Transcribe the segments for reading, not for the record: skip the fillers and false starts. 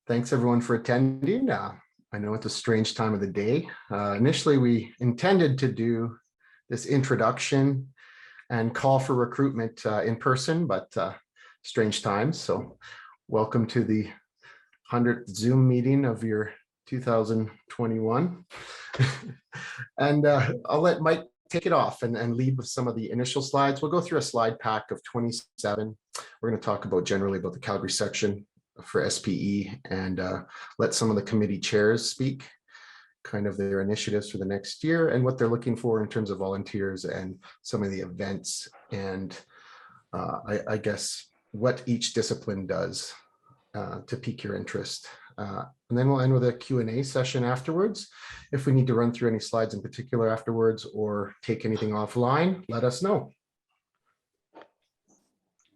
Thanks everyone for attending. I know it's a strange time of the day. Initially, we intended to do this introduction and call for recruitment in person, but strange times. So welcome to the 100th Zoom meeting of your 2021. And I'll let Mike take it off and lead with some of the initial slides. We'll go through a slide pack of 27. We're going to talk about generally about the Calgary section for SPE and let some of the committee chairs speak, kind of their initiatives for the next year and what they're looking for in terms of volunteers and some of the events and I guess what each discipline does to pique your interest. And then we'll end with a Q&A session afterwards. If we need to run through any slides in particular afterwards or take anything offline, let us know. All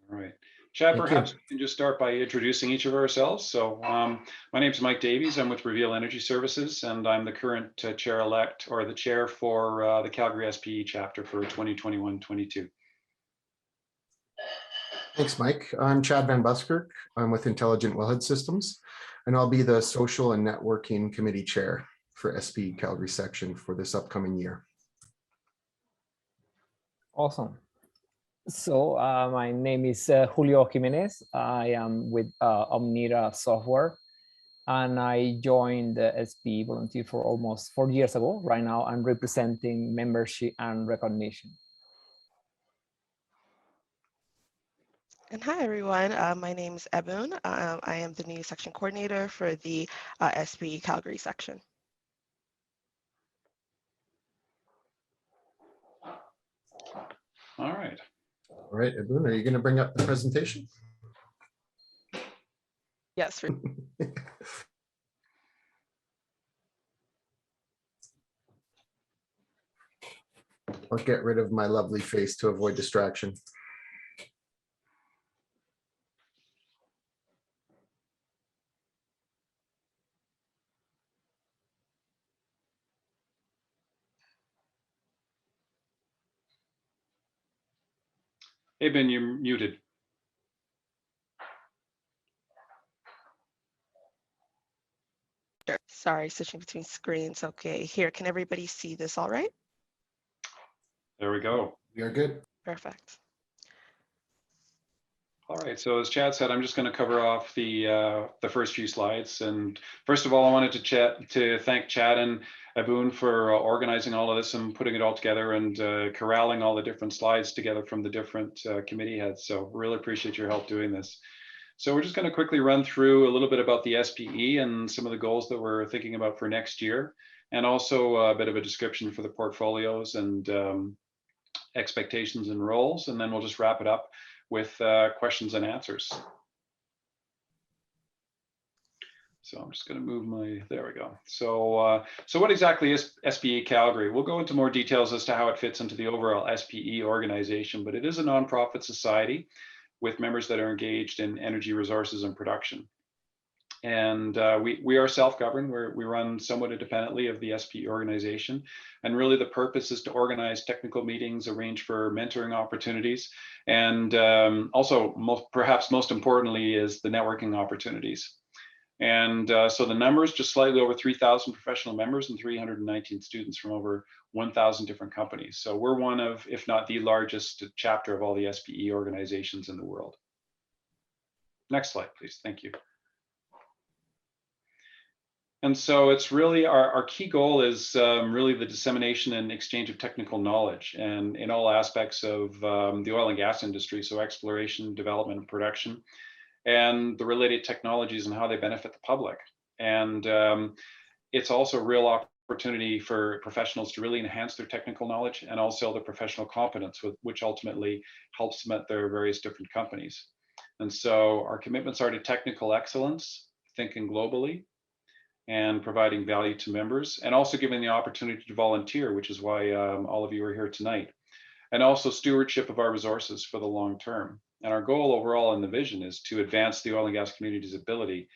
right. Chad, perhaps we can just start by introducing each of ourselves. So my name is Mike Davies. I'm with Reveal Energy Services, and I'm the current chair-elect or the chair for the Calgary SPE chapter for 2021-22. Thanks, Mike. I'm Chad Van Buskirk. I'm with Intelligent Wellhead Systems, and I'll be the Social and Networking Committee Chair for SPE Calgary section for this upcoming year. Awesome. So my name is Julio Jimenez. I am with Omnira Software, and I joined the SPE volunteer for almost 4 years ago. Right now, I'm representing membership and recognition. And hi, everyone. My name is Ebun. I am the new section coordinator for the SPE Calgary section. All right. All right, Ebun, are you going to bring up the presentation? Yes. I'll get rid of my lovely face to avoid distraction. Hey, Ben, you're muted. Sure. Sorry, switching between screens. Okay, here, can everybody see this all right? There we go. You're good. Perfect. All right, so as Chad said, I'm just going to cover off the first few slides. And first of all, I wanted to thank Chad and Ebun for organizing all of this and putting it all together and corralling all the different slides together from the different committee heads. So really appreciate your help doing this. So we're just going to quickly run through a little bit about the SPE and some of the goals that we're thinking about for next year, and also a bit of a description for the portfolios and expectations and roles. And then we'll just wrap it up with questions and answers. So I'm just going to move my, there we go. So what exactly is SPE Calgary? We'll go into more details as to how it fits into the overall SPE organization, but it is a nonprofit society with members that are engaged in energy resources and production. And we are self-governed. We run somewhat independently of the SPE organization. And really the purpose is to organize technical meetings, arrange for mentoring opportunities, and also perhaps most importantly is the networking opportunities. And so the numbers, just slightly over 3,000 professional members and 319 students from over 1,000 different companies. So we're one of, if not the largest chapter of all the SPE organizations in the world. Next slide, please. Thank you. And so it's really our key goal is really the dissemination and exchange of technical knowledge and in all aspects of the oil and gas industry. So exploration, development, and production, and the related technologies and how they benefit the public. And it's also a real opportunity for professionals to really enhance their technical knowledge and also their professional competence, which ultimately helps them at their various different companies. And so our commitments are to technical excellence, thinking globally, and providing value to members, and also giving the opportunity to volunteer, which is why all of you are here tonight, and also stewardship of our resources for the long term. And our goal overall in the vision is to advance the oil and gas community's ability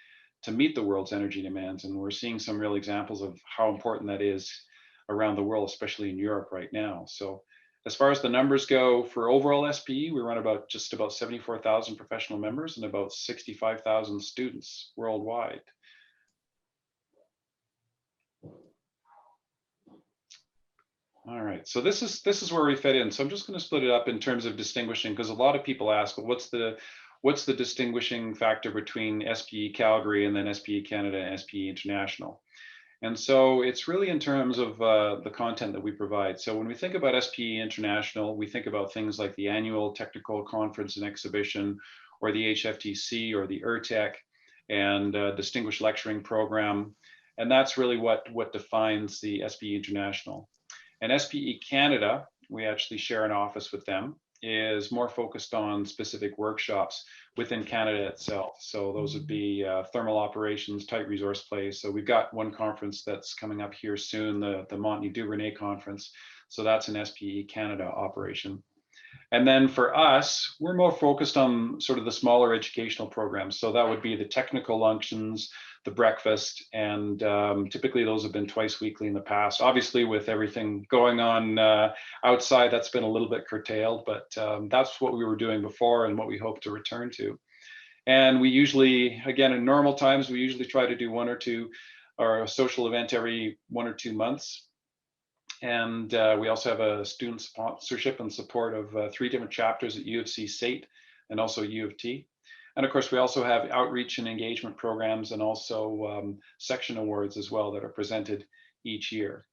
to meet the world's energy demands. And we're seeing some real examples of how important that is around the world, especially in Europe right now. So as far as the numbers go for overall SPE, we run just about 74,000 professional members and about 65,000 students worldwide. All right, so this is where we fit in. So I'm just going to split it up in terms of distinguishing, because a lot of people ask, well, what's the distinguishing factor between SPE Calgary and then SPE Canada and SPE International? And so it's really in terms of the content that we provide. So when we think about SPE International, we think about things like the annual technical conference and exhibition, or the HFTC, or the ERTEC, and distinguished lecturing program. And that's really what defines the SPE International. And SPE Canada, we actually share an office with them, is more focused on specific workshops within Canada itself. So those would be thermal operations, tight resource plays. So we've got one conference that's coming up here soon, the Montney-Duvernay conference. So that's an SPE Canada operation. And then for us, we're more focused on sort of the smaller educational programs. So that would be the technical luncheons, the breakfast, and typically those have been twice weekly in the past. Obviously, with everything going on outside, that's been a little bit curtailed, but that's what we were doing before and what we hope to return to. And we usually, again, in normal times, we usually try to do one or two, or a social event every 1 or 2 months. And we also have a student sponsorship and support of 3 different chapters at U of C SAIT and also U of T. And of course, we also have outreach and engagement programs, and also section awards as well that are presented each year.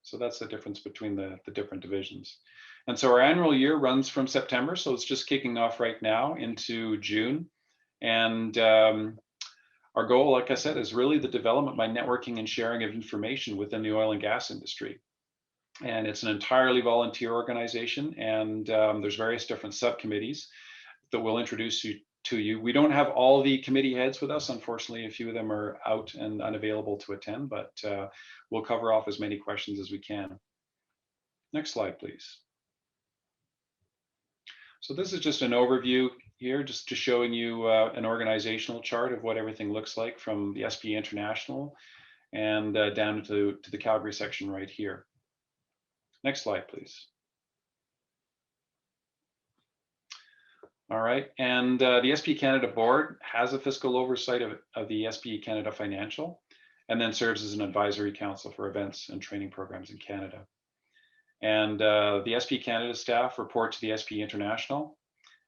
So that's the difference between the different divisions. And so our annual year runs from September, so it's just kicking off right now, into June. And our goal, like I said, is really the development by networking and sharing of information within the oil and gas industry. And it's an entirely volunteer organization, and there's various different subcommittees that we'll introduce you to you. We don't have all the committee heads with us. Unfortunately, a few of them are out and unavailable to attend, but we'll cover off as many questions as we can. Next slide, please. So this is just an overview here, just to showing you an organizational chart of what everything looks like from the SPE International and down to the Calgary section right here. Next slide, please. All right, and the SPE Canada board has a fiscal oversight of the SPE Canada financial, and then serves as an advisory council for events and training programs in Canada. And the SPE Canada staff report to the SPE International,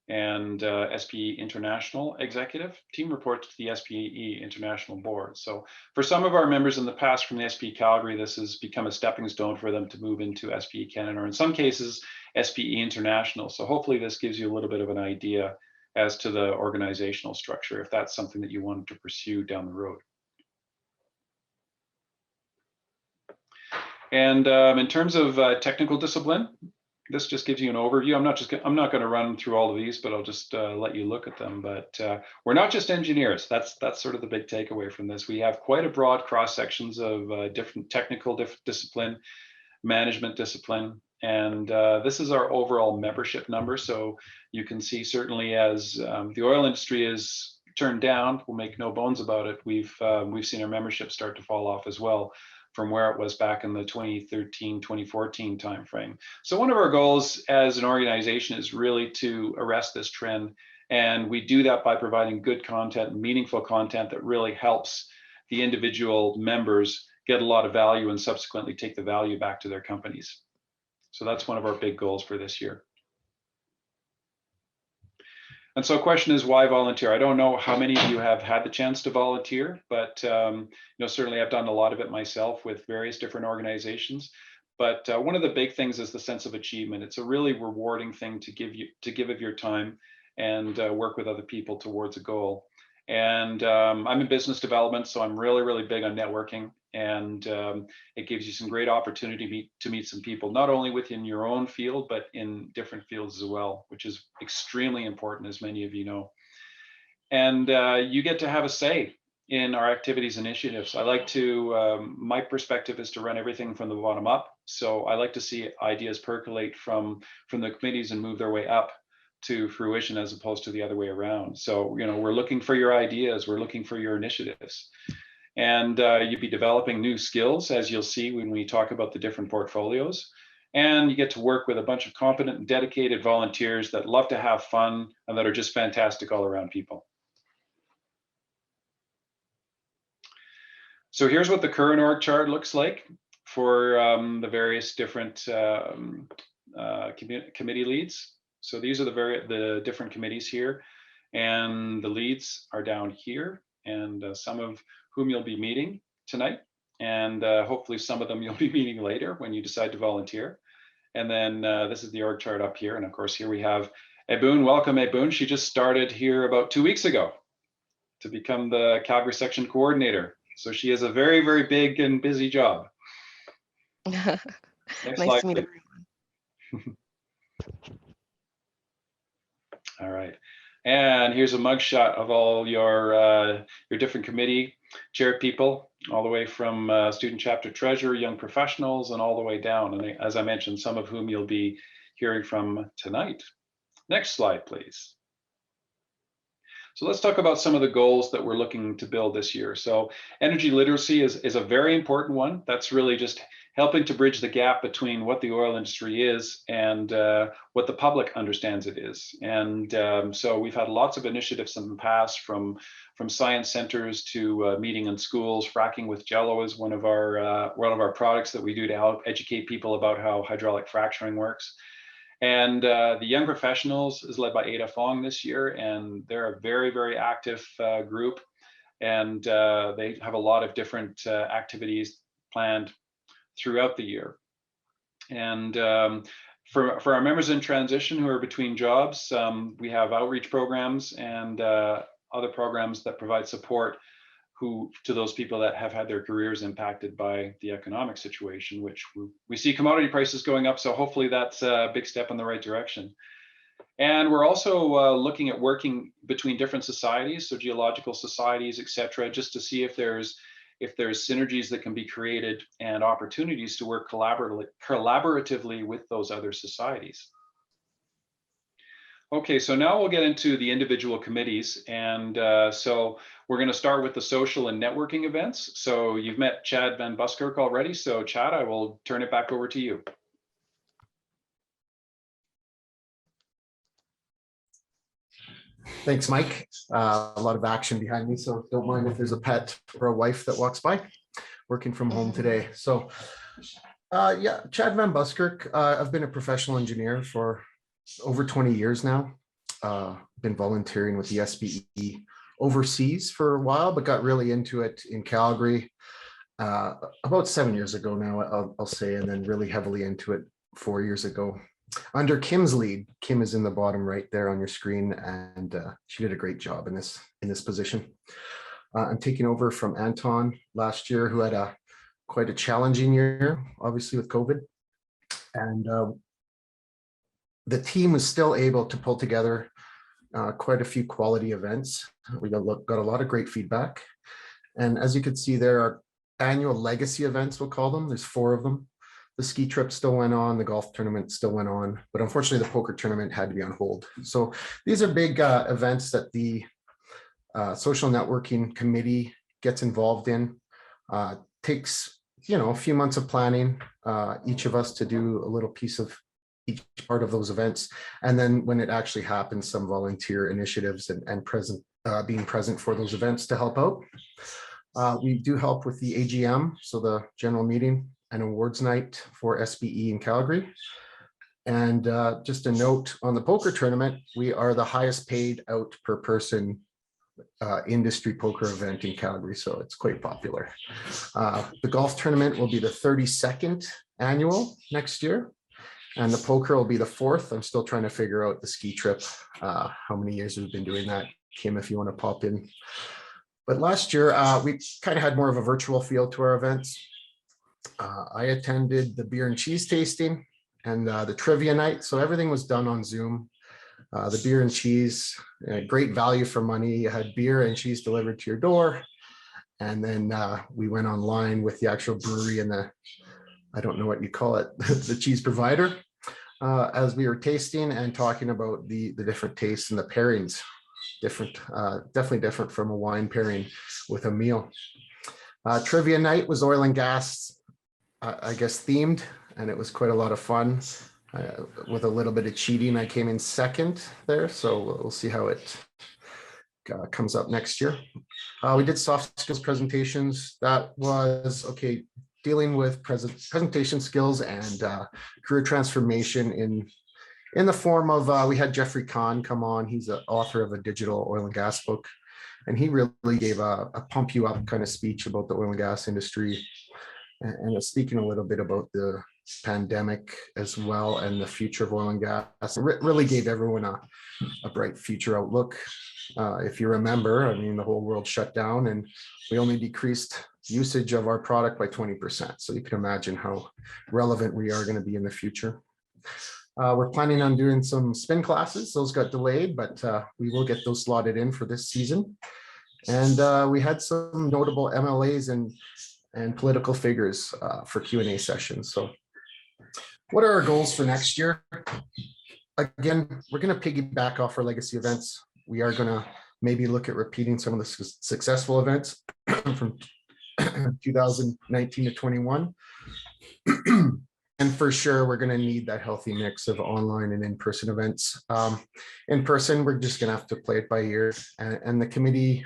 and SPE International executive team reports to the SPE International board. So for some of our members in the past from the SPE Calgary, this has become a stepping stone for them to move into SPE Canada, or in some cases, SPE International. So hopefully this gives you a little bit of an idea as to the organizational structure, if that's something that you wanted to pursue down the road. And in terms of technical discipline, this just gives you an overview. I'm not going to run through all of these, but I'll just let you look at them. But we're not just engineers. That's sort of the big takeaway from this. We have quite a broad cross sections of different technical discipline, management discipline, and this is our overall membership number. So you can see, certainly as the oil industry is turned down, we'll make no bones about it. We've seen our membership start to fall off as well, from where it was back in the 2013, 2014 timeframe. So one of our goals as an organization is really to arrest this trend. And we do that by providing good content, meaningful content that really helps the individual members get a lot of value and subsequently take the value back to their companies. So that's one of our big goals for this year. And so the question is, why volunteer? I don't know how many of you have had the chance to volunteer, but certainly I've done a lot of it myself with various different organizations. But one of the big things is the sense of achievement. It's a really rewarding thing to give of your time and work with other people towards a goal. And I'm in business development, so I'm really, really big on networking. And it gives you some great opportunity to meet some people, not only within your own field, but in different fields as well, which is extremely important, as many of you know. And you get to have a say in our activities initiatives. I like to, my perspective is to run everything from the bottom up. So I like to see ideas percolate from the committees and move their way up to fruition, as opposed to the other way around. So, we're looking for your ideas, we're looking for your initiatives. And you'd be developing new skills, as you'll see when we talk about the different portfolios. And you get to work with a bunch of competent and dedicated volunteers that love to have fun and that are just fantastic all around people. So here's what the current org chart looks like for the various different committee leads. So these are the different committees here, and the leads are down here, and some of whom you'll be meeting tonight, and hopefully some of them you'll be meeting later when you decide to volunteer. And then this is the org chart up here, and of course here we have Ebun. Welcome, Ebun. She just started here about 2 weeks ago to become the Calgary section coordinator. So she has a very, very big and busy job. Next Nice slide, to meet please. everyone. All right, and here's a mugshot of all your different committee chair people, all the way from student chapter treasurer, young professionals, and all the way down. And as I mentioned, some of whom you'll be hearing from tonight. Next slide, please. So let's talk about some of the goals that we're looking to build this year. So energy literacy is a very important one. That's really just helping to bridge the gap between what the oil industry is and what the public understands it is. And so we've had lots of initiatives in the past, from science centers to meeting in schools. Fracking with Jello is one of our products that we do to help educate people about how hydraulic fracturing works. And the young professionals is led by Ada Fong this year, and they're a very, very active group, and they have a lot of different activities planned throughout the year. And for our members in transition who are between jobs, we have outreach programs and other programs that provide support to those people that have had their careers impacted by the economic situation, which we see commodity prices going up. So hopefully that's a big step in the right direction. And we're also looking at working between different societies, so geological societies, et cetera, just to see if there's synergies that can be created and opportunities to work collaboratively with those other societies. Okay, so now we'll get into the individual committees. And so we're going to start with the social and networking events. So you've met Chad Van Buskirk already. So Chad, I will turn it back over to you. Thanks, Mike. A lot of action behind me, so don't mind if there's a pet or a wife that walks by. Working from home today. So yeah, Chad Van Buskirk. I've been a professional engineer for over 20 years now. Been volunteering with the SPE overseas for a while, but got really into it in Calgary about 7 years ago now, I'll say, and then really heavily into it 4 years ago. Under Kim's lead. Kim is in the bottom right there on your screen, and she did a great job in this position. I'm taking over from Anton last year, who had quite a challenging year, obviously with COVID, and the team was still able to pull together quite a few quality events. We got a lot of great feedback, and as you can see, there are annual legacy events, we'll call them. There's 4 of them. The ski trip still went on, the golf tournament still went on, but unfortunately the poker tournament had to be on hold. So these are big events that the social networking committee gets involved in. Takes a few months of planning, each of us to do a little piece of each part of those events, and then when it actually happens, some volunteer initiatives and being present for those events to help out. We do help with the AGM, so the general meeting, and awards night for SPE in Calgary. And just a note on the poker tournament, we are the highest paid out per person industry poker event in Calgary, so it's quite popular. The golf tournament will be the 32nd annual next year, and the poker will be the 4th. I'm still trying to figure out the ski trip, how many years we've been doing that. Kim, if you want to pop in. But last year, we kind of had more of a virtual feel to our events. I attended the beer and cheese tasting and the trivia night. So everything was done on Zoom. The beer and cheese, great value for money. You had beer and cheese delivered to your door. And then we went online with the actual brewery and I don't know what you call it, the cheese provider, as we were tasting and talking about the different tastes and the pairings. Definitely different from a wine pairing with a meal. Trivia night was oil and gas, I guess, themed, and it was quite a lot of fun. With a little bit of cheating, I came in second there, so we'll see how it comes up next year. We did soft skills presentations. That was, okay, dealing with presentation skills and career transformation in the form of, we had Jeffrey Kahn come on. He's the author of a digital oil and gas book. And he really gave a pump you up kind of speech about the oil and gas industry and speaking a little bit about the pandemic as well and the future of oil and gas. It really gave everyone a bright future outlook. If you remember, I mean, the whole world shut down and we only decreased usage of our product by 20%. So you can imagine how relevant we are going to be in the future. We're planning on doing some spin classes. Those got delayed, but we will get those slotted in for this season. And we had some notable MLAs and political figures for Q&A sessions. So what are our goals for next year? Again, we're going to piggyback off our legacy events. We are going to maybe look at repeating some of the successful events from 2019 to 21. And for sure, we're going to need that healthy mix of online and in-person events. In person, we're just going to have to play it by ear. And the committee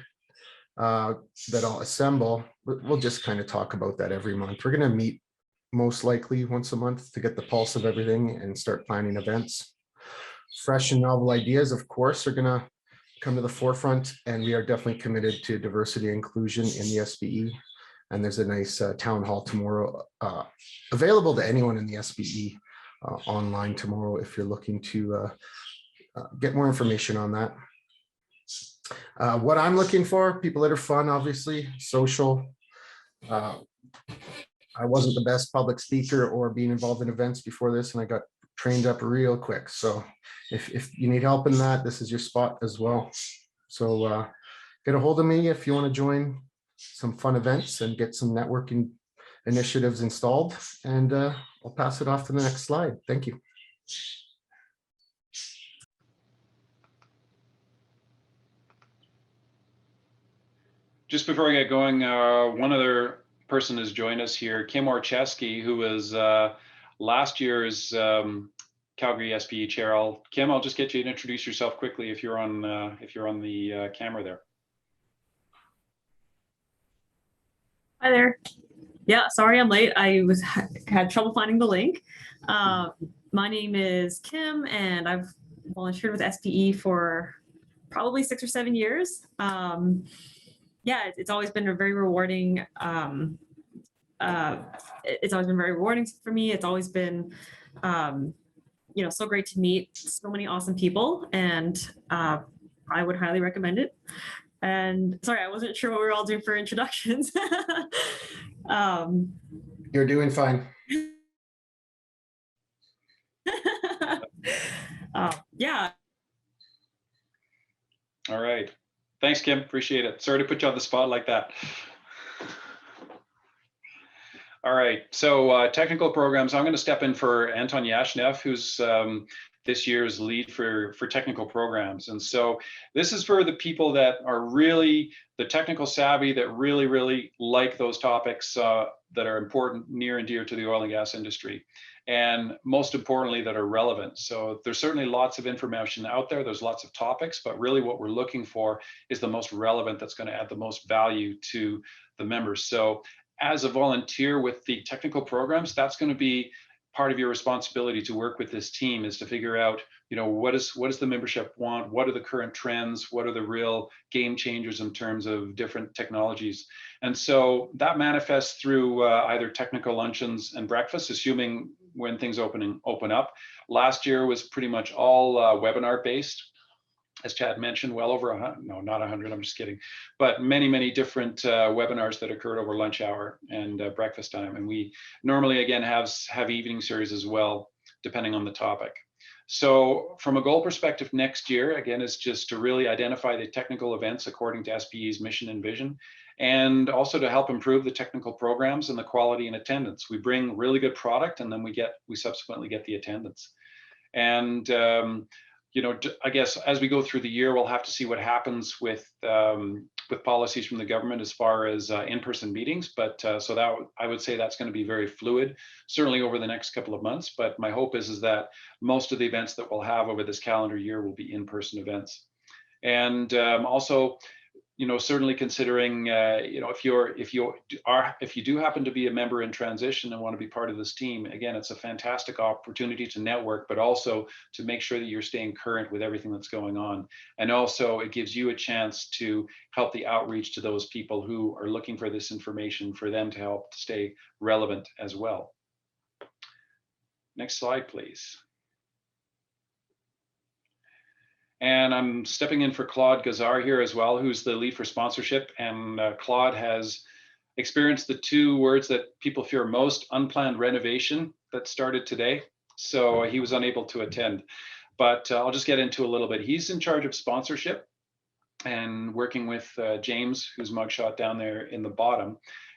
that I'll assemble, we'll just kind of talk about that every month. We're going to meet most likely once a month to get the pulse of everything and start planning events. Fresh and novel ideas, of course, are going to come to the forefront. And we are definitely committed to diversity and inclusion in the SPE. And there's a nice town hall tomorrow available to anyone in the SPE online tomorrow if you're looking to get more information on that. What I'm looking for, people that are fun, obviously, social. I wasn't the best public speaker or being involved in events before this, and I got trained up real quick. So if you need help in that, this is your spot as well. So get a hold of me if you want to join some fun events and get some networking initiatives installed. And I'll pass it off to the next slide. Thank you. Just before I get going, one other person has joined us here, Kim Orcheski, who was last year's Calgary SPE chair. Kim, I'll just get you to introduce yourself quickly if you're on the camera there. Hi there. Yeah, sorry I'm late. I had trouble finding the link. My name is Kim, and I've volunteered with SPE for probably 6 or 7 years. Yeah, it's always been a very rewarding. It's always been very rewarding for me. It's always been, so great to meet so many awesome people, and I would highly recommend it. And sorry, I wasn't sure what we were all doing for introductions. You're doing fine. Yeah. All right. Thanks, Kim. Appreciate it. Sorry to put you on the spot like that. All right. So technical programs, I'm going to step in for Anton Yashnev, who's this year's lead for technical programs. And so this is for the people that are really the technical savvy, that really like those topics that are important, near and dear to the oil and gas industry. And most importantly, that are relevant. So there's certainly lots of information out there. There's lots of topics, but really what we're looking for is the most relevant, that's going to add the most value to the members. So as a volunteer with the technical programs, that's going to be part of your responsibility to work with this team, is to figure out, what does the membership want? What are the current trends? What are the real game changers in terms of different technologies? And so that manifests through either technical luncheons and breakfasts, assuming when things open up. Last year was pretty much all webinar based. As Chad mentioned, well over 100, no, not 100, I'm just kidding, but many different webinars that occurred over lunch hour and breakfast time. And we normally, again, have evening series as well, depending on the topic. So from a goal perspective next year, again, is just to really identify the technical events according to SPE's mission and vision, and also to help improve the technical programs and the quality and attendance. We bring really good product, and then we subsequently get the attendance. And I guess as we go through the year, we'll have to see what happens with policies from the government as far as in-person meetings. But so that I would say that's going to be very fluid, certainly over the next couple of months. But my hope is that most of the events that we'll have over this calendar year will be in-person events. And also, certainly considering, if you do happen to be a member in transition and want to be part of this team, again, it's a fantastic opportunity to network, but also to make sure that you're staying current with everything that's going on. And also it gives you a chance to help the outreach to those people who are looking for this information, for them to help to stay relevant as well. Next slide, please. And I'm stepping in for Claude Gazar here as well, who's the lead for sponsorship. And Claude has experienced the two words that people fear most, unplanned renovation, that started today. So he was unable to attend, but I'll just get into a little bit. He's in charge of sponsorship and working with James, whose mugshot down there in the bottom.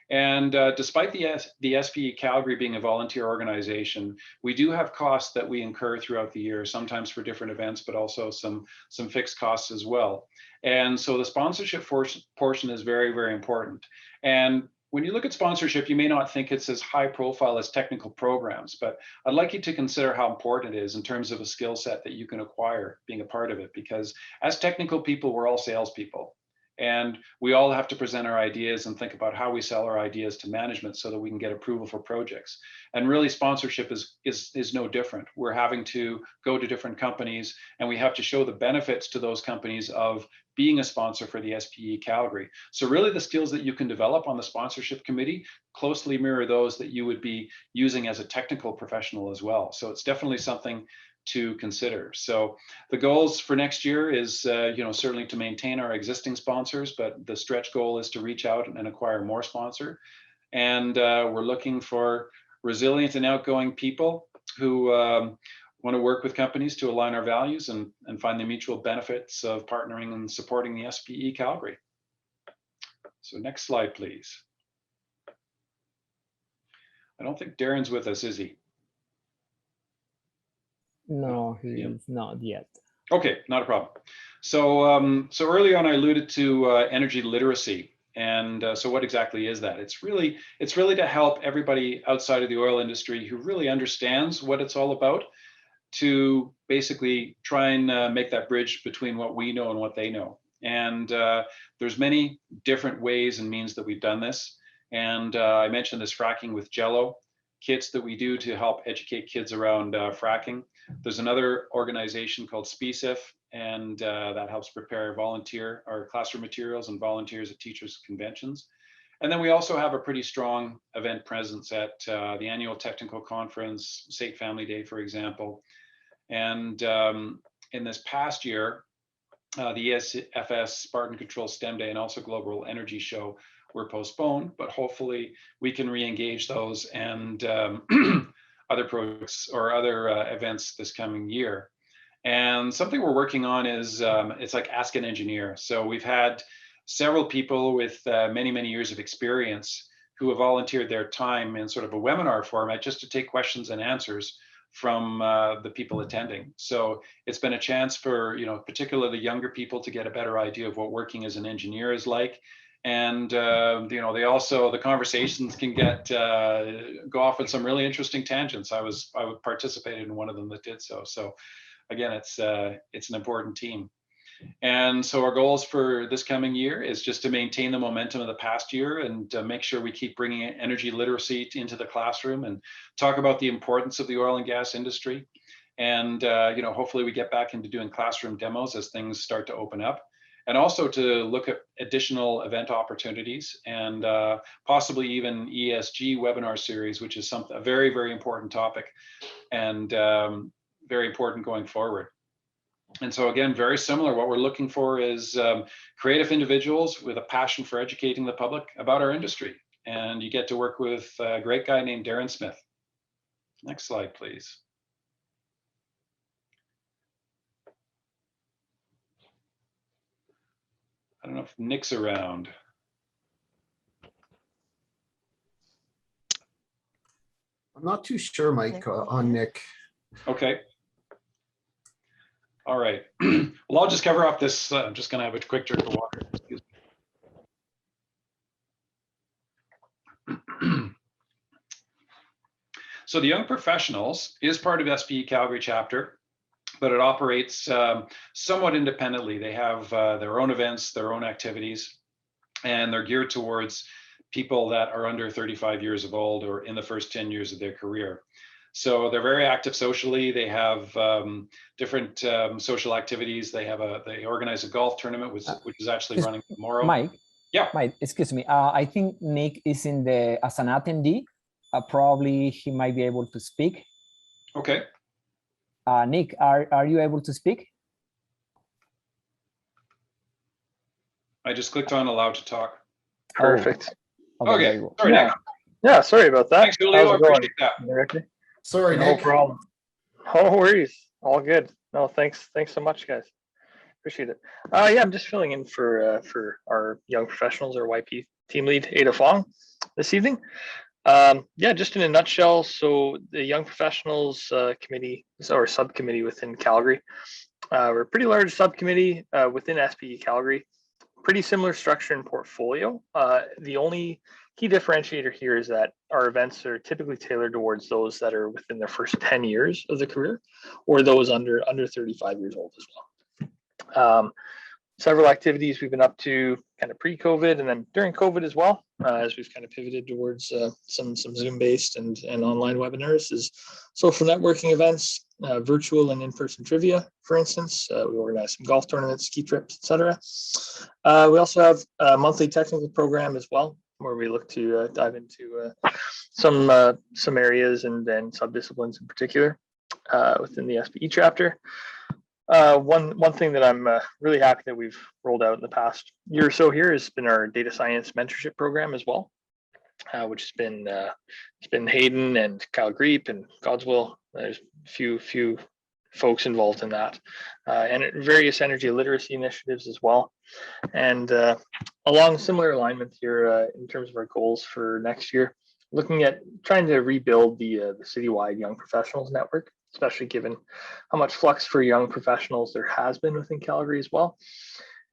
And despite the SPE Calgary being a volunteer organization, we do have costs that we incur throughout the year, sometimes for different events, but also some fixed costs as well. And so the sponsorship portion is very, very important. And when you look at sponsorship, you may not think it's as high profile as technical programs, but I'd like you to consider how important it is in terms of a skill set that you can acquire being a part of it, because as technical people, we're all salespeople. And we all have to present our ideas and think about how we sell our ideas to management so that we can get approval for projects. And really sponsorship is no different. We're having to go to different companies and we have to show the benefits to those companies of being a sponsor for the SPE Calgary. So really the skills that you can develop on the sponsorship committee closely mirror those that you would be using as a technical professional as well. So it's definitely something to consider. So the goals for next year is, certainly to maintain our existing sponsors, but the stretch goal is to reach out and acquire more sponsor. And we're looking for resilient and outgoing people who want to work with companies to align our values and find the mutual benefits of partnering and supporting the SPE Calgary. So next slide, please. I don't think Darren's with us, is he? No, he is not yet. Okay, not a problem. So, so early on, I alluded to energy literacy, and so what exactly is that? It's really to help everybody outside of the oil industry who really understands what it's all about, to basically try and make that bridge between what we know and what they know. And there's many different ways and means that we've done this. And I mentioned this fracking with Jello kits that we do to help educate kids around fracking. There's another organization called SPECIF, and that helps prepare volunteer or classroom materials and volunteers at teachers' conventions. And then we also have a pretty strong event presence at the annual technical conference, SAIT Family Day, for example. And in this past year, the ESFS Spartan Control STEM Day and also Global Energy Show were postponed, but hopefully we can re-engage those and other projects or other events this coming year. And something we're working on is, it's like Ask an Engineer. So we've had several people with many, many years of experience who have volunteered their time in sort of a webinar format just to take questions and answers from the people attending. So it's been a chance for, particularly younger people to get a better idea of what working as an engineer is like. And they also, the conversations can go off on some really interesting tangents. I participated in one of them that did so. So again, it's an important team. And so our goals for this coming year is just to maintain the momentum of the past year and make sure we keep bringing energy literacy into the classroom and talk about the importance of the oil and gas industry. And hopefully we get back into doing classroom demos as things start to open up. And also to look at additional event opportunities and possibly even ESG webinar series, which is a very, very important topic and very important going forward. And so again, very similar, what we're looking for is creative individuals with a passion for educating the public about our industry. And you get to work with a great guy named Darren Smith. Next slide, please. I don't know if Nick's around. I'm not too sure, Mike, on Nick. Okay. All right. Well, I'll just cover up this. I'm just going to have a quick drink of water. Excuse me. So the Young Professionals is part of SPE Calgary chapter. but it operates somewhat independently. They have their own events, their own activities, and they're geared towards people that are under 35 years of old or in the first 10 years of their career. So they're very active socially. They have different social activities. They organize a golf tournament, which is actually running tomorrow. Mike. Yeah. Mike, excuse me. I think Nick is as an attendee. Probably he might be able to speak. Okay. Nick, are you able to speak? I just clicked on allow to talk. Perfect. Okay. Sorry, yeah. Nick. Yeah, sorry about that. Thanks, Julio. I appreciate that. Directly? Sorry, No Nick. problem. No worries. All good. No, thanks so much, guys. Appreciate it. Yeah, I'm just filling in for our young professionals, our YP team lead, Ada Fong, this evening. Yeah, just in a nutshell, so the young professionals committee or subcommittee within Calgary, we're a pretty large subcommittee within SPE Calgary. Pretty similar structure and portfolio. The only key differentiator here is that our events are typically tailored towards those that are within their first 10 years of the career, or those under 35 years old as well. Several activities we've been up to kind of pre-COVID and then during COVID as well, as we've kind of pivoted towards some Zoom-based and online webinars, is social networking events, virtual and in-person trivia, for instance. We organize some golf tournaments, ski trips, etc. We also have a monthly technical program as well, where we look to dive into some areas and then sub-disciplines in particular within the SPE chapter. One thing that I'm really happy that we've rolled out in the past year or so here has been our data science mentorship program as well, which has been it's been Hayden and Kyle Greep and Godswill. There's a few folks involved in that, and various energy literacy initiatives as well. And along similar alignment here in terms of our goals for next year, looking at trying to rebuild the citywide young professionals network, especially given how much flux for young professionals there has been within Calgary as well.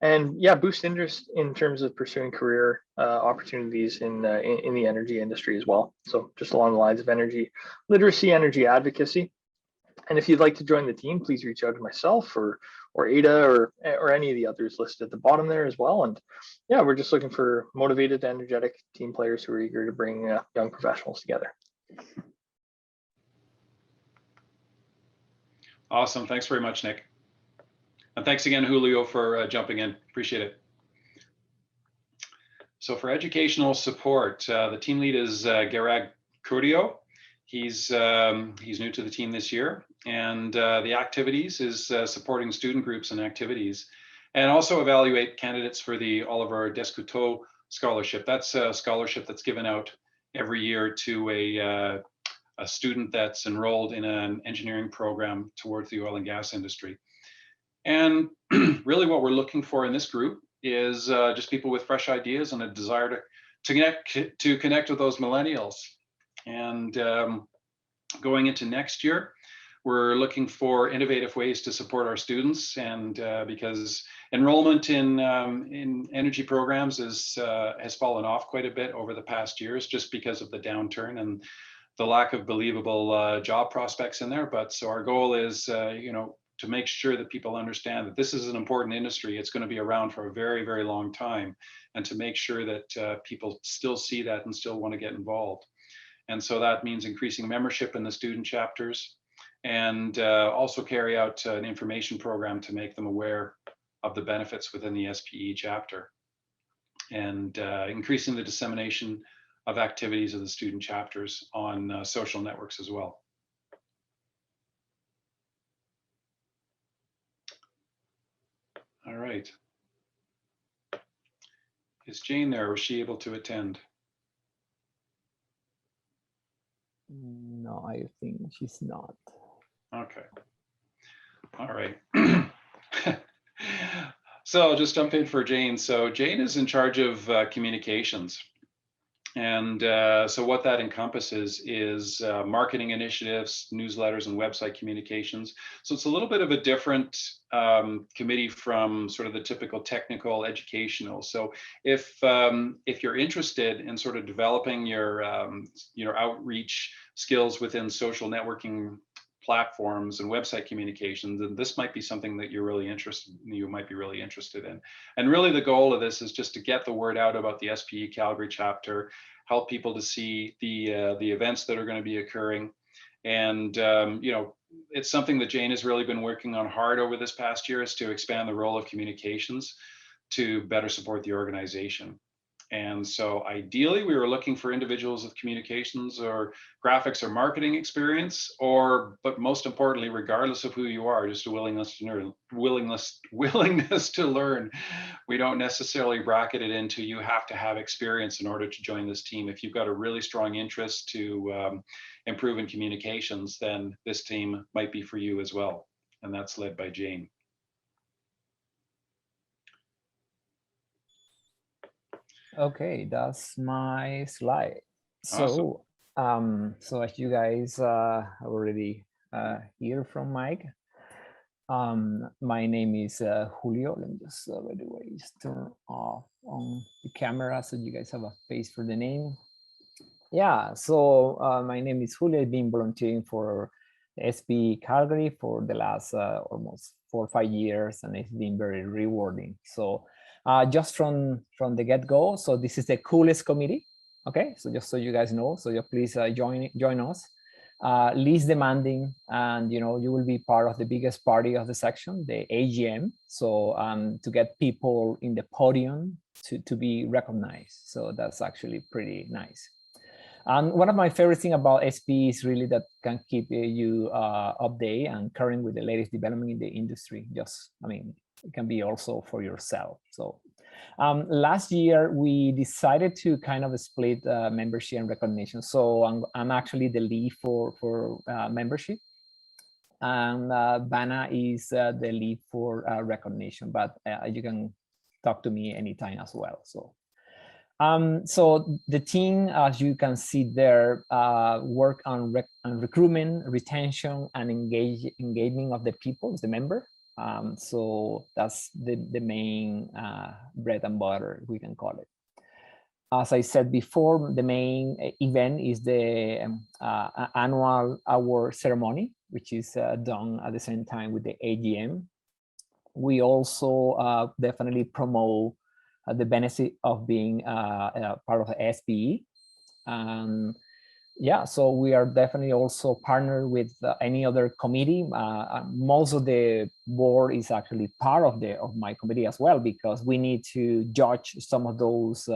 And yeah, boost interest in terms of pursuing career opportunities in the energy industry as well. So just along the lines of energy literacy, energy advocacy. And if you'd like to join the team, please reach out to myself or Ada or any of the others listed at the bottom there as well. And yeah, we're just looking for motivated, energetic team players who are eager to bring young professionals together. Awesome. Thanks very much, Nick. And thanks again, Julio, for jumping in. Appreciate it. So for educational support, the team lead is Garag Curdio. He's new to the team this year, and the activities is supporting student groups and activities, and also evaluate candidates for the Oliver Descouteau Scholarship. That's a scholarship that's given out every year to a student that's enrolled in an engineering program towards the oil and gas industry. And really what we're looking for in this group is just people with fresh ideas and a desire to connect with those millennials. And going into next year, we're looking for innovative ways to support our students, and because enrollment in energy programs has fallen off quite a bit over the past years, just because of the downturn and the lack of believable job prospects in there. But so our goal is, to make sure that people understand that this is an important industry. It's going to be around for a very, very long time, and to make sure that people still see that and still want to get involved. And so that means increasing membership in the student chapters, and also carry out an information program to make them aware of the benefits within the SPE chapter, and increasing the dissemination of activities of the student chapters on social networks as well. All right. Is Jane there? Was she able to attend? No, I think she's not. Okay. All right. So I'll just jump in for Jane. So Jane is in charge of communications. And so what that encompasses is marketing initiatives, newsletters, and website communications. So it's a little bit of a different committee from sort of the typical technical educational. So if you're interested in sort of developing your outreach skills within social networking platforms and website communications, and this might be something that you might be really interested in. And really the goal of this is just to get the word out about the SPE Calgary chapter, help people to see the events that are going to be occurring. And it's something that Jane has really been working on hard over this past year, is to expand the role of communications to better support the organization. And so ideally, we were looking for individuals with communications or graphics or marketing experience, but most importantly, regardless of who you are, just a willingness to learn. We don't necessarily bracket it into you have to have experience in order to join this team. If you've got a really strong interest to improve in communications, then this team might be for you as well. And that's led by Jane. Okay, that's my slide. Awesome. So as you guys already hear from Mike, my name is Julio. Let me just, by the way, just turn off on the camera so you guys have a face for the name. Yeah, so my name is Julio. I've been volunteering for SPE Calgary for the last almost 4 or 5 years, and it's been very rewarding. So just from the get-go, so this is the coolest committee. Okay, so just so you guys know, so please join us. Least demanding, and you will be part of the biggest party of the section, the AGM. So to get people in the podium to be recognized. So that's actually pretty nice. And one of my favorite things about SPE is really that can keep you updated and current with the latest development in the industry. It can be also for yourself. So last year, we decided to kind of split membership and recognition. So I'm actually the lead for membership. And Bana is the lead for recognition, but you can talk to me anytime as well. So the team, as you can see there, work on recruitment, retention, and engagement of the people, the member. So that's the main bread and butter, we can call it. As I said before, the main event is the annual award ceremony, which is done at the same time with the AGM. We also definitely promote the benefit of being part of the SPE. Yeah, so we are definitely also partnered with any other committee. Most of the board is actually part of my committee as well, because we need to judge some of those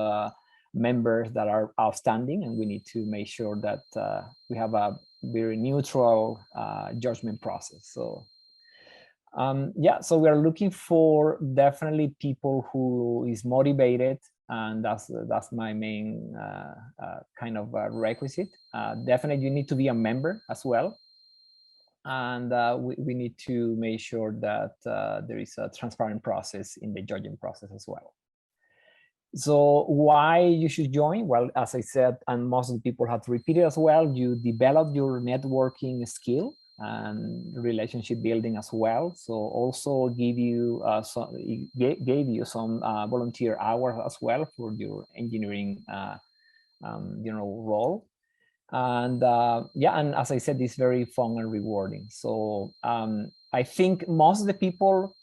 members that are outstanding, and we need to make sure that we have a very neutral judgment process. So yeah, so we are looking for definitely people who is motivated, and that's my main kind of requisite. Definitely you need to be a member as well, and we need to make sure that there is a transparent process in the judging process as well. So why you should join? Well, as I said, and most of the people have repeated as well, you develop your networking skill and relationship building as well. So also gave you some volunteer hours as well for your engineering role. And yeah, and as I said, it's very fun and rewarding. So I think most of the people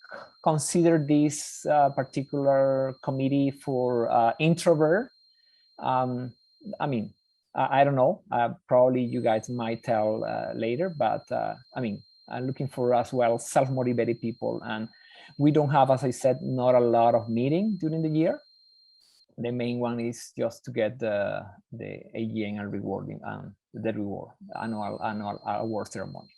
consider this particular committee for introvert. I don't know, probably you guys might tell later, but I'm looking for as well self-motivated people. And we don't have, as I said, not a lot of meeting during the year. The main one is just to get the AGM and rewarding the reward annual award ceremony.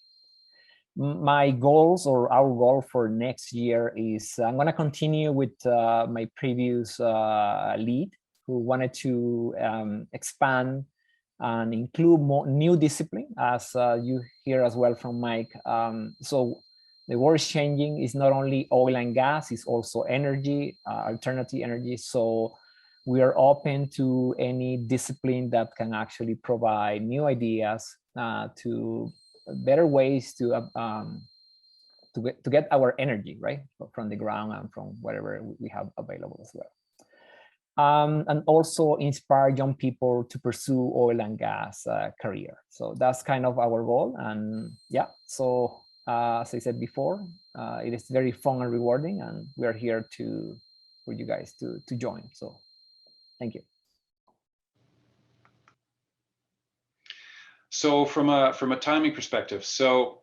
My goals, or our goal for next year, is I'm going to continue with my previous lead, who wanted to expand and include more new discipline, as you hear as well from Mike. So the world is changing. It's not only oil and gas, it's also energy, alternative energy. So we are open to any discipline that can actually provide new ideas to better ways to get our energy, right, from the ground and from whatever we have available as well. and also inspire young people to pursue oil and gas career. So that's kind of our goal. And yeah, so as I said before, it is very fun and rewarding, and we are here for you guys to join. So thank you. So from a timing perspective, so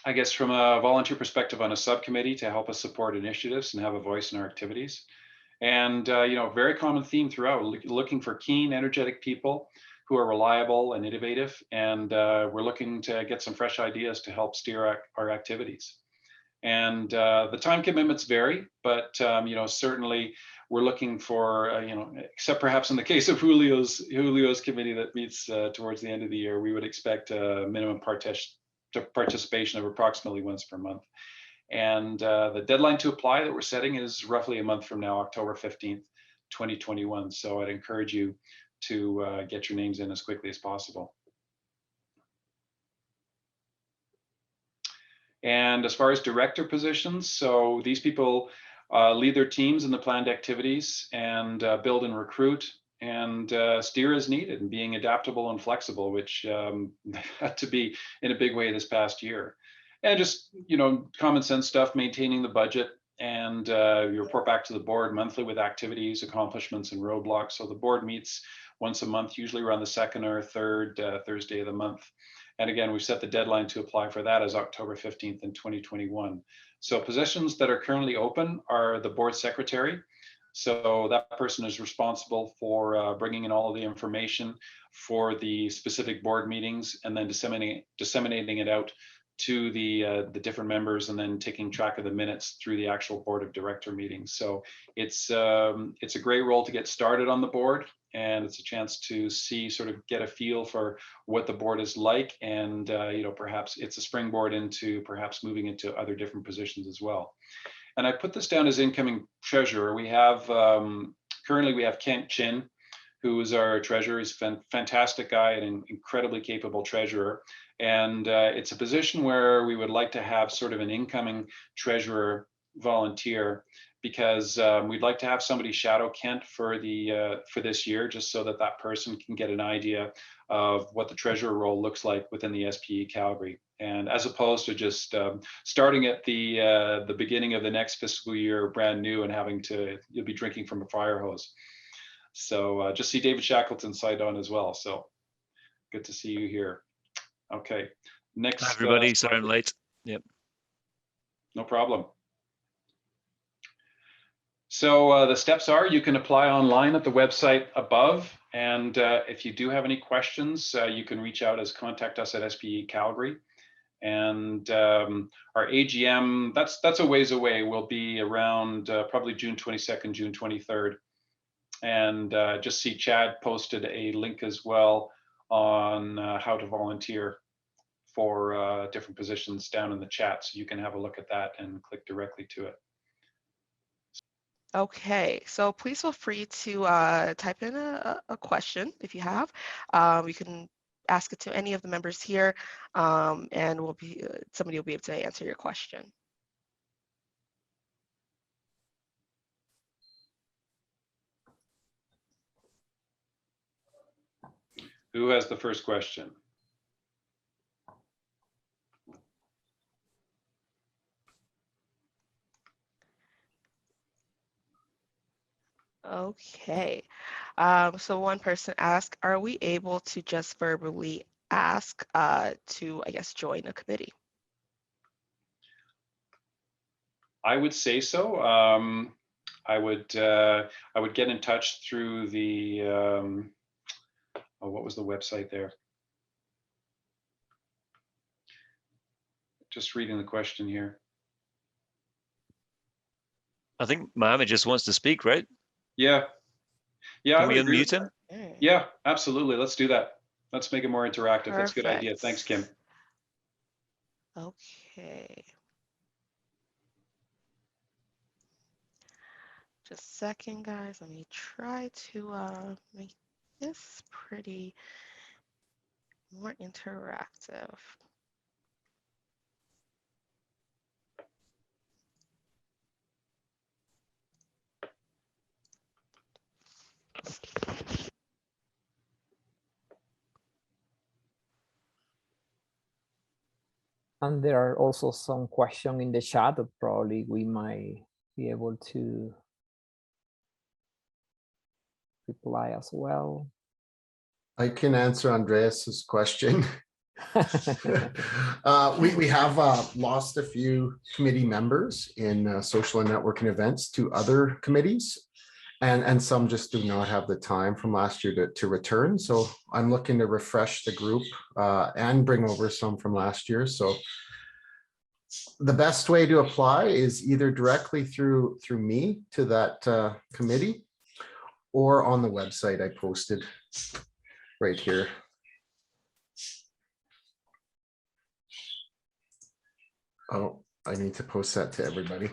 I guess from a volunteer perspective on a subcommittee to help us support initiatives and have a voice in our activities. And, very common theme throughout, looking for keen, energetic people who are reliable and innovative. And we're looking to get some fresh ideas to help steer our activities. And the time commitments vary, but, certainly we're looking for, except perhaps in the case of Julio's committee that meets towards the end of the year, we would expect a minimum participation of approximately once per month. And the deadline to apply that we're setting is roughly a month from now, October 15th, 2021. So I'd encourage you to get your names in as quickly as possible. And as far as director positions, so these people lead their teams in the planned activities and build and recruit and steer as needed, and being adaptable and flexible, which had to be in a big way this past year. And just, common sense stuff, maintaining the budget, and you report back to the board monthly with activities, accomplishments, and roadblocks. So the board meets once a month, usually around the second or third Thursday of the month. And again, we've set the deadline to apply for that as October 15th in 2021. So positions that are currently open are the board secretary. So that person is responsible for bringing in all of the information for the specific board meetings, and then disseminating it out to the different members, and then taking track of the minutes through the actual board of director meetings. So it's a great role to get started on the board, and it's a chance to sort of get a feel for what the board is like, and perhaps it's a springboard into perhaps moving into other different positions as well. And I put this down as incoming treasurer. We have currently we have Kent Chin, who is our treasurer. He's a fantastic guy and an incredibly capable treasurer. And it's a position where we would like to have sort of an incoming treasurer volunteer, because we'd like to have somebody shadow Kent for this year, just so that person can get an idea of what the treasurer role looks like within the SPE Calgary. And as opposed to just starting at the beginning of the next fiscal year brand new and you'll be drinking from a fire hose. So just see David Shackleton signed on as well. So good to see you here. Okay, next. Hi everybody, sorry I'm late. Yep. No problem. So the steps are, you can apply online at the website above. And if you do have any questions, you can reach out contact us at SPE Calgary. And our AGM, that's a ways away, will be around probably June 22nd, June 23rd. And just see Chad posted a link as well on how to volunteer for different positions down in the chat. So you can have a look at that and click directly to it. Okay, so please feel free to type in a question if you have. You can ask it to any of the members here, and somebody will be able to answer your question. Who has the first question? Okay, so one person asked, are we able to just verbally ask to, I guess, join a committee? I would say so. I would get in touch through the what was the website there? Just reading the question here. I think Mohammed just wants to speak, right? Yeah. Can we unmute him? Yeah, absolutely. Let's do that. Let's make it more interactive. Perfect. That's a good idea. Thanks, Kim. Okay. Just a second, guys. Let me try to make this pretty more interactive. And there are also some questions in the chat that probably we might be able to reply as well. I can answer Andreas's question. We have lost a few committee members in social and networking events to other committees, and some just do not have the time from last year to return. So I'm looking to refresh the group and bring over some from last year. So the best way to apply is either directly through me to that committee, or on the website I posted right here. Oh, I need to post that to everybody.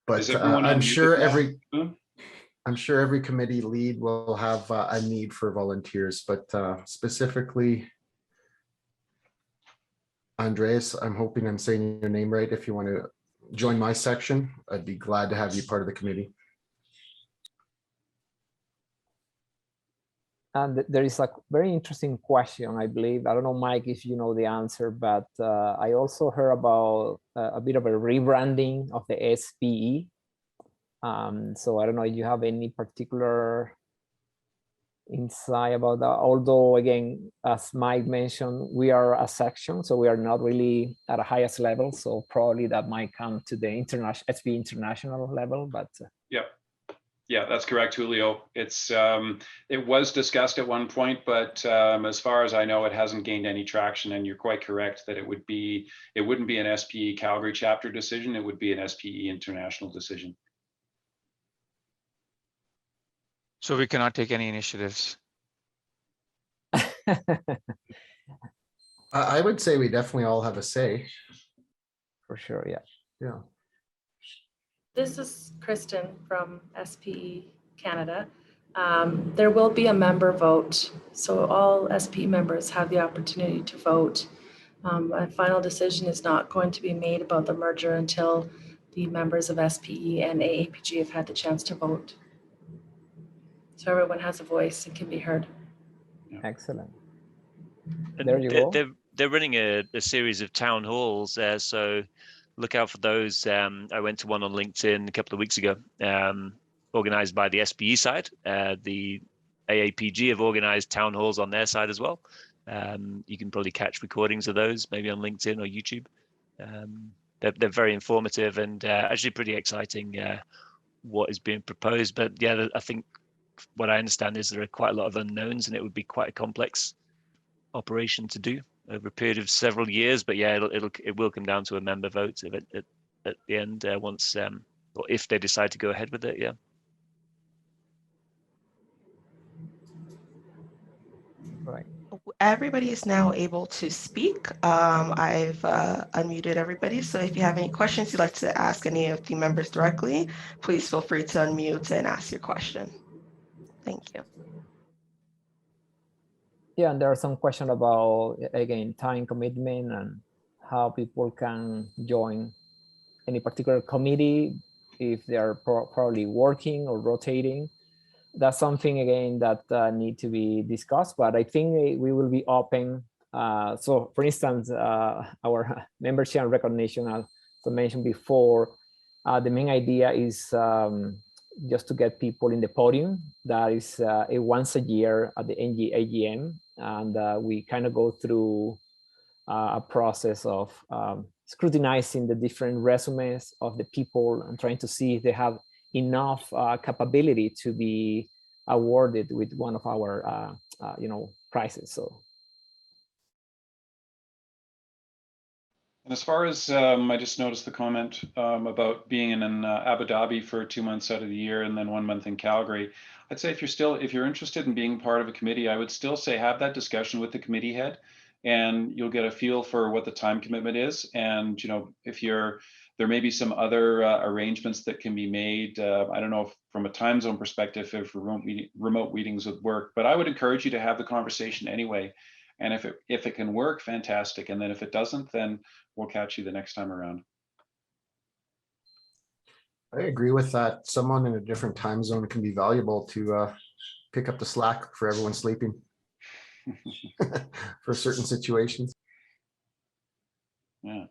But I'm sure every committee lead will have a need for volunteers, but specifically, Andreas, I'm hoping I'm saying your name right. If you want to join my section, I'd be glad to have you part of the committee. And there is a very interesting question, I believe. I don't know, Mike, if you know the answer, but I also heard about a bit of a rebranding of the SPE. So I don't know if you have any particular insight about that. Although, again, as Mike mentioned, we are a section, so we are not really at a highest level. So probably that might come to the international SPE international level, but yeah. Yeah, that's correct, Julio. It's it was discussed at one point, but as far as I know, it hasn't gained any traction. And you're quite correct that it wouldn't be an SPE Calgary chapter decision. It would be an SPE international decision. So we cannot take any initiatives. I would say we definitely all have a say. For sure, yeah. Yeah. This is Kristen from SPE Canada. There will be a member vote, so all SPE members have the opportunity to vote. A final decision is not going to be made about the merger until the members of SPE and AAPG have had the chance to vote. So everyone has a voice and can be heard. Excellent. And there you go. They're running a series of town halls, so look out for those. I went to one on LinkedIn a couple of weeks ago, organized by the SPE side. The AAPG have organized town halls on their side as well. You can probably catch recordings of those, maybe on LinkedIn or YouTube. They're very informative and actually pretty exciting what is being proposed. But yeah, I think what I understand is there are quite a lot of unknowns, and it would be quite a complex operation to do over a period of several years. But yeah, it will come down to a member vote at the end once or if they decide to go ahead with it. Yeah. Right. Everybody is now able to speak. I've unmuted everybody. So if you have any questions you'd like to ask any of the members directly, please feel free to unmute and ask your question. Thank you. Yeah, and there are some questions about, again, time commitment and how people can join any particular committee if they are probably working or rotating. That's something, again, that need to be discussed, but I think we will be open. So for instance, our membership and recognition, as I mentioned before, the main idea is just to get people in the podium. That is once a year at the AGM, and we kind of go through a process of scrutinizing the different resumes of the people and trying to see if they have enough capability to be awarded with one of our prizes. So, and as far as I just noticed the comment about being in Abu Dhabi for 2 months out of the year and then 1 month in Calgary, I'd say if you're interested in being part of a committee, I would still say have that discussion with the committee head, and you'll get a feel for what the time commitment is. And if there may be some other arrangements that can be made. I don't know if from a time zone perspective, if remote meetings would work, but I would encourage you to have the conversation anyway. And if it can work, fantastic. And then if it doesn't, then we'll catch you the next time around. I agree with that. Someone in a different time zone can be valuable to pick up the slack for everyone sleeping for certain situations. Yeah.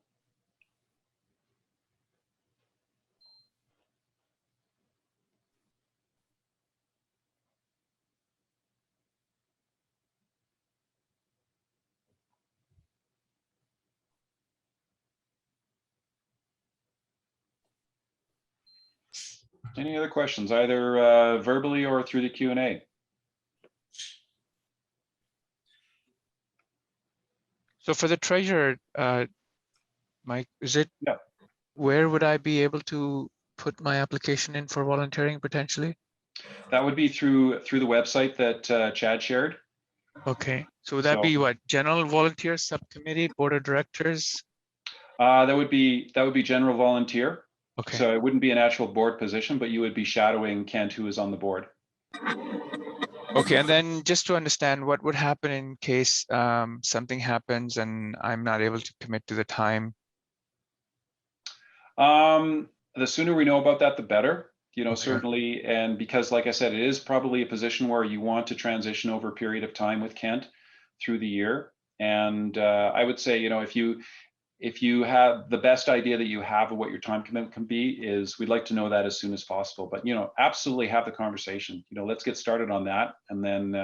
Any other questions, either verbally or through the Q&A? So for the treasurer, Mike, is it? Yeah. Where would I be able to put my application in for volunteering potentially? That would be through the website that Chad shared. Okay. So would that be what? General volunteer subcommittee, board of directors? That would be general volunteer. Okay. So it wouldn't be an actual board position, but you would be shadowing Kent, who is on the board. Okay, and then just to understand what would happen in case something happens and I'm not able to commit to the time. The sooner we know about that, the better. You know, Okay. certainly, and because, like I said, it is probably a position where you want to transition over a period of time with Kent through the year. And I would say, you know, if you have the best idea that you have of what your time commitment can be, is we'd like to know that as soon as possible. But, you know, absolutely have the conversation. You know, let's get started on that, and then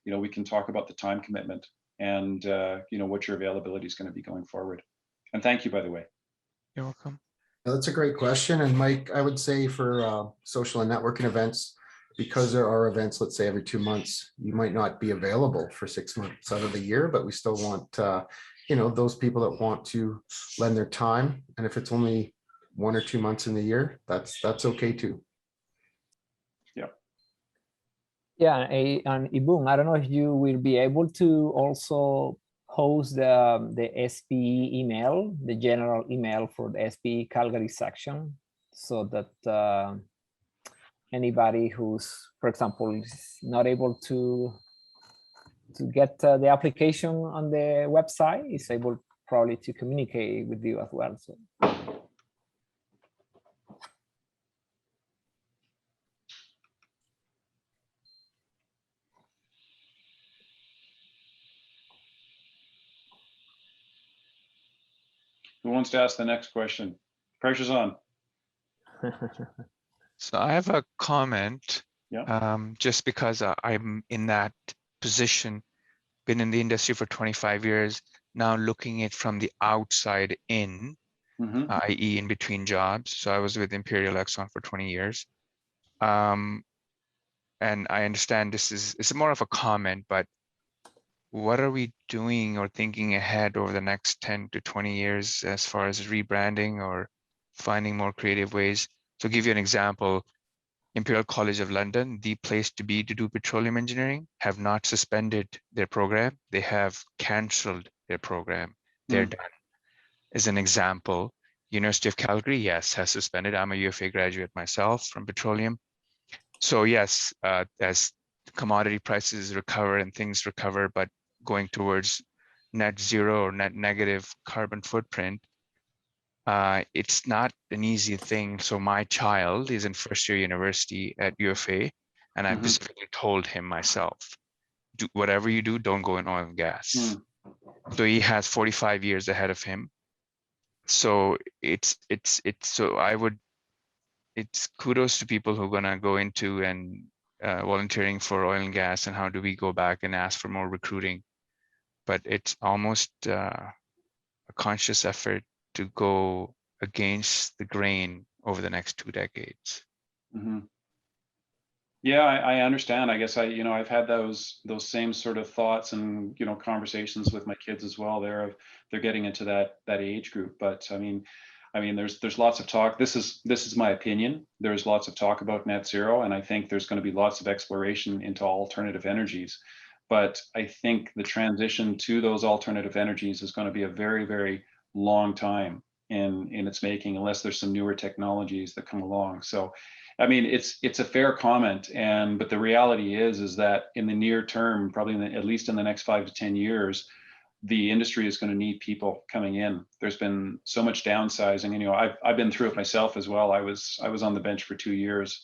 you know, we can talk about the time commitment and you know, what your availability is going to be going forward. And thank you, by the way. You're welcome. That's a great question. And Mike, I would say for social and networking events, because there are events, let's say every 2 months, you might not be available for 6 months out of the year, but we still want, you know, those people that want to lend their time. And if it's only 1 or 2 months in the year, that's okay too. Yeah. Yeah, and Ibung, I don't know if you will be able to also host the SPE email, the general email for the SPE Calgary section, so that anybody who's, for example, is not able to get the application on the website is able probably to communicate with you as well. So. Who wants to ask the next question? Pressure's on. So I have a comment. Yeah. Just because I'm in that position, been in the industry for 25 years, now looking it from the outside in, i.e. in between jobs. So I was with Imperial Exxon for 20 years. And I understand it's more of a comment, but what are we doing or thinking ahead over the next 10 to 20 years as far as rebranding or finding more creative ways? So give you an example, Imperial College of London, the place to be to do petroleum engineering, have not suspended their program. They have canceled their program. They're done. As an example, University of Calgary, yes, has suspended. I'm a UFA graduate myself from petroleum. So yes, as commodity prices recover and things recover, but going towards net zero or net negative carbon footprint, it's not an easy thing. So my child is in first year university at UFA, and I specifically told him myself, do whatever you do, don't go in oil and gas. So he has 45 years ahead of him. So it's kudos to people who are gonna go into and volunteering for oil and gas, and how do we go back and ask for more recruiting. But it's almost a conscious effort to go against the grain over the next 2 decades. Yeah, I understand. I guess you know, I've had those same sort of thoughts and, you know, conversations with my kids as well. They're getting into that age group. But I mean, there's lots of talk. This is my opinion. There's lots of talk about net zero, and I think there's going to be lots of exploration into alternative energies. But I think the transition to those alternative energies is going to be a very, very long time in its making, unless there's some newer technologies that come along. So, I mean, it's a fair comment, but the reality is that in the near term, probably at least in the next 5 to 10 years, the industry is going to need people coming in. There's been so much downsizing, and you know, I've been through it myself as well. I was on the bench for 2 years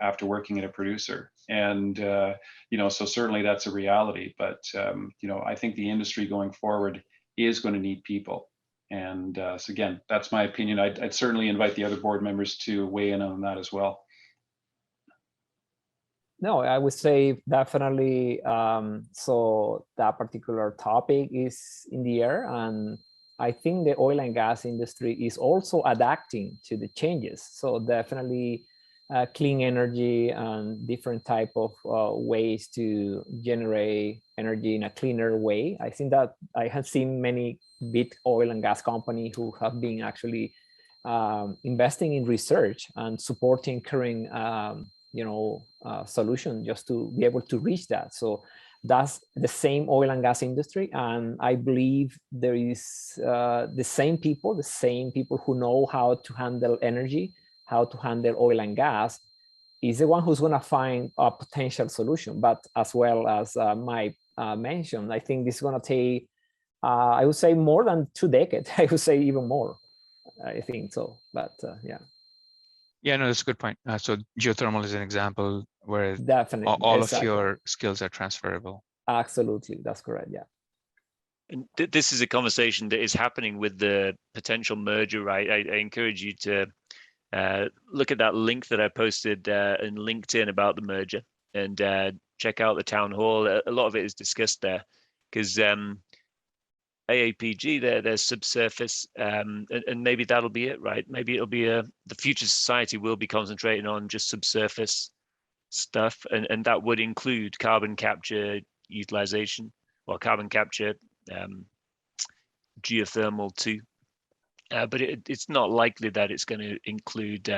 after working at a producer. And, you know, so certainly that's a reality, but, you know, I think the industry going forward is going to need people. And so again, that's my opinion. I'd certainly invite the other board members to weigh in on that as well. No, I would say definitely. So that particular topic is in the air, and I think the oil and gas industry is also adapting to the changes. So definitely clean energy and different type of ways to generate energy in a cleaner way. I think that I have seen many big oil and gas companies who have been actually investing in research and supporting current solution just to be able to reach that. So that's the same oil and gas industry, and I believe there is the same people who know how to handle energy, how to handle oil and gas, is the one who's going to find a potential solution. But as well as Mike mentioned, I think this is going to take, I would say, more than 2 decades. I would say even more. I think so. But yeah. Yeah, no, that's a good point. So geothermal is an example where Definitely all exactly. of your skills are transferable. Absolutely, that's correct. Yeah. And this is a conversation that is happening with the potential merger, right? I encourage you to look at that link that I posted in LinkedIn about the merger, and check out the town hall. A lot of it is discussed there, because AAPG, there's subsurface, and maybe that'll be it, right? Maybe it'll be the future society will be concentrating on just subsurface stuff, and that would include carbon capture utilization, or carbon capture, geothermal too. But it's not likely that it's going to include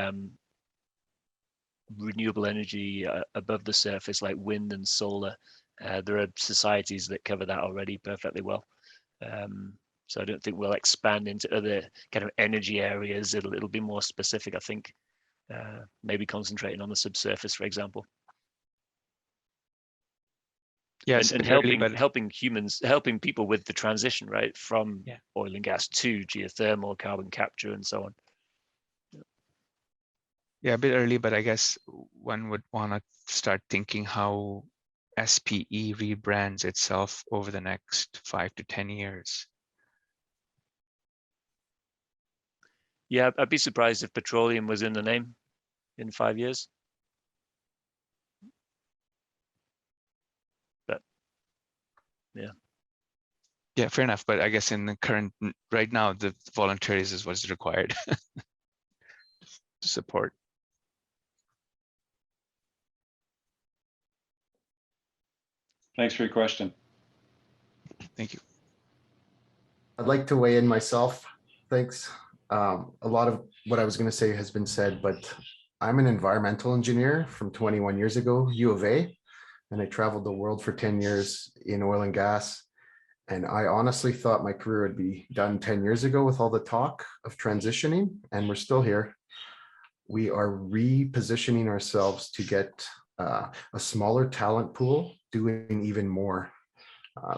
renewable energy above the surface like wind and solar. There are societies that cover that already perfectly well. So I don't think we'll expand into other kind of energy areas. It'll be more specific, I think, maybe concentrating on the subsurface, for example. Yes, and helping people with the transition, right, from oil and gas to geothermal, carbon capture, and so on. Yeah, a bit early, but I guess one would want to start thinking how SPE rebrands itself over the next 5 to 10 years. Yeah, I'd be surprised if petroleum was in the name in 5 years. But yeah. Yeah, fair enough. But I guess in the current, right now, the voluntaries is what's required to support. Thanks for your question. Thank you. I'd like to weigh in myself. Thanks. A lot of what I was going to say has been said, but I'm an environmental engineer from 21 years ago, U of A, and I traveled the world for 10 years in oil and gas. And I honestly thought my career would be done 10 years ago with all the talk of transitioning, and we're still here. We are repositioning ourselves to get a smaller talent pool doing even more.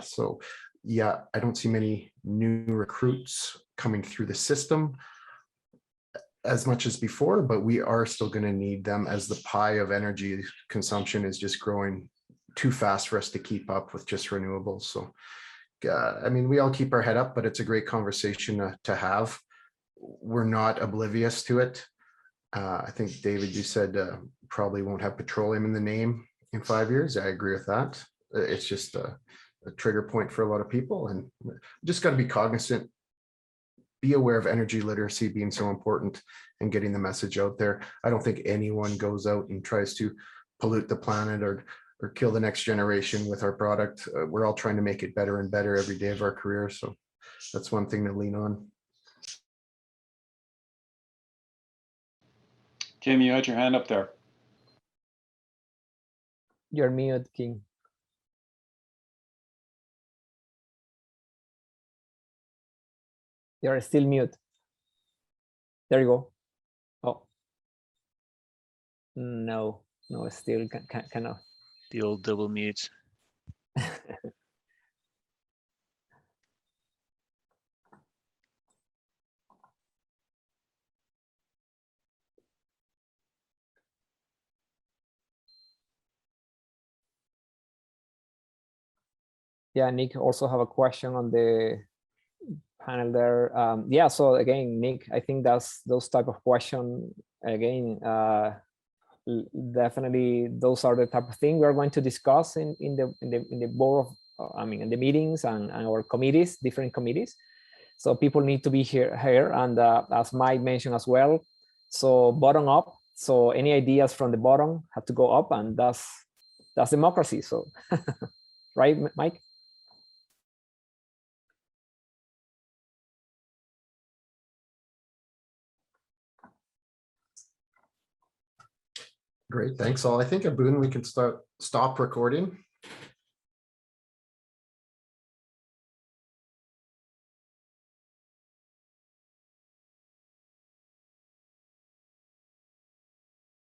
So yeah, I don't see many new recruits coming through the system as much as before, but we are still going to need them, as the pie of energy consumption is just growing too fast for us to keep up with just renewables. So I mean, we all keep our head up, but it's a great conversation to have. We're not oblivious to it. I think, David, you said probably won't have petroleum in the name in 5 years. I agree with that. It's just a trigger point for a lot of people, and just got to be cognizant, be aware of energy literacy being so important and getting the message out there. I don't think anyone goes out and tries to pollute the planet or kill the next generation with our product. We're all trying to make it better and better every day of our career. So that's one thing to lean on. Kim, you had your hand up there. You're mute, King. You're still mute. There you go. Oh. No, still cannot. The old double mute. Yeah, Nick also have a question on the panel there. Yeah, so again, Nick, I think that's those type of question again. Definitely, those are the type of thing we're going to discuss in the board of, I mean, in the meetings and our committees, different committees. So people need to be here, and as Mike mentioned as well. So bottom up. So any ideas from the bottom have to go up, and that's democracy. So, right, Mike? Great, thanks all. I think Abun, we can stop recording.